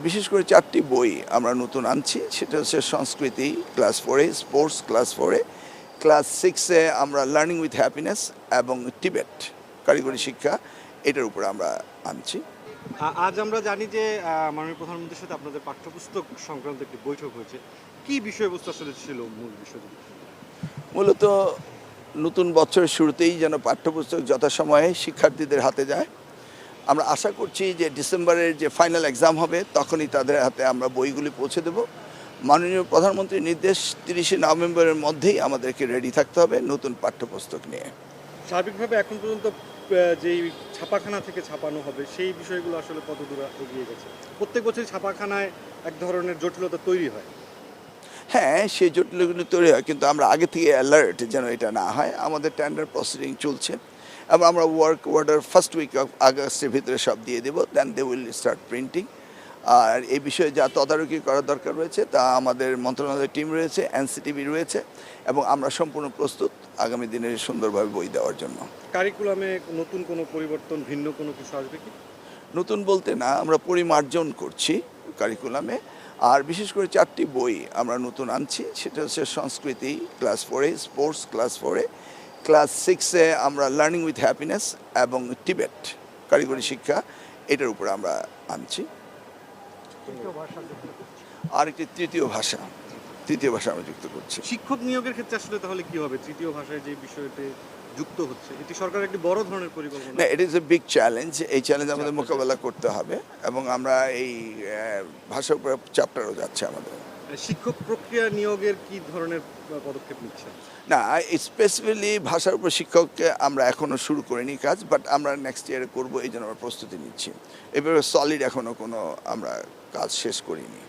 বিশেষ করে 4টি বই আমরা নতুন আনছি। সেটা হচ্ছে সংস্কৃতি ক্লাস 4-এ, স্পোর্টস ক্লাস 4-এ, ক্লাস 6-এ আমরা লার্নিং উইথ হ্যাপিনেস এবং টিবেট কারিগরি শিক্ষা এটার উপরে আমরা আনছি। আজ আমরা জানি যে মাননীয় প্রধানমন্ত্রীর সাথে আপনাদের পাঠ্যপুস্তক সংক্রান্ত একটি বৈঠক হয়েছে। কি বিষয়বস্তু আসলে ছিল মূল বিষয়? মূলত নতুন বছরের শুরুতেই যেন পাঠ্যপুস্তক যথাসময়ে শিক্ষার্থীদের হাতে যায়। আমরা আশা করছি যে ডিসেম্বরের যে ফাইনাল এক্সাম হবে তখনই তাদের হাতে আমরা বইগুলি পৌঁছে দেব। মাননীয় প্রধানমন্ত্রীর নির্দেশ 30শে নভেম্বরের মধ্যেই আমাদেরকে রেডি থাকতে হবে নতুন পাঠ্যপুস্তক নিয়ে। সার্বিকভাবে এখন পর্যন্ত যেই ছাপাখানা থেকে ছাপানো হবে সেই বিষয়গুলো আসলে কতদূর এগিয়ে গেছে? প্রত্যেক বছরই ছাপাখানায় এক ধরনের জটিলতা তৈরি হয়। হ্যাঁ, সেই জটিলগুলো তৈরি হয়, কিন্তু আমরা আগে থেকে অ্যালার্ট যেন এটা না হয়। আমাদের টেন্ডার প্রসিডিং চলছে এবং আমরা work order first week of আগস্টের ভিতরে সব দিয়ে দেবো। Then they will start printing. আর এই বিষয়ে যা তদারকি করার দরকার রয়েছে তা আমাদের মন্ত্রণালয়ের টিম রয়েছে, এনসিটিভি রয়েছে এবং আমরা সম্পূর্ণ প্রস্তুত আগামী দিনে সুন্দরভাবে বই দেওয়ার জন্য। কারিকুলামে নতুন কোনো পরিবর্তন, ভিন্ন কোনো কিছু আসবে কি? নতুন বলতে না, আমরা পরিমার্জন করছি কারিকুলামে। আর বিশেষ করে 4টি বই আমরা নতুন আনছি। সেটা হচ্ছে সংস্কৃতি ক্লাস 4-এ, স্পোর্টস ক্লাস 4-এ, ক্লাস 6-এ আমরা লার্নিং উইথ হ্যাপিনেস এবং টিবেট কারিগরি শিক্ষা এটার উপরে আমরা আনছি। আর একটি তৃতীয় ভাষা আমরা যুক্ত করছি। শিক্ষক নিয়োগের ক্ষেত্রে আসলে তাহলে কি হবে? তৃতীয় ভাষায় যে বিষয়টি যুক্ত হচ্ছে, এটি সরকারের একটি বড় ধরনের পরিকল্পনা। না, it is a big challenge. এই চ্যালেঞ্জ আমাদের মোকাবেলা করতে হবে এবং আমরা এই ভাষার উপরে চ্যাপ্টারও যাচ্ছে আমাদের। শিক্ষক প্রক্রিয়া নিয়োগের কি ধরনের পদক্ষেপ নিচ্ছে? না, স্পেসিফিকলি ভাষার উপর শিক্ষককে আমরা এখনও শুরু করিনি কাজ, বাট আমরা নেক্সট ইয়ারে করবো, এই জন্য আমরা প্রস্তুতি নিচ্ছি। এভাবে সলিড এখনও কোনো আমরা কাজ শেষ করিনি।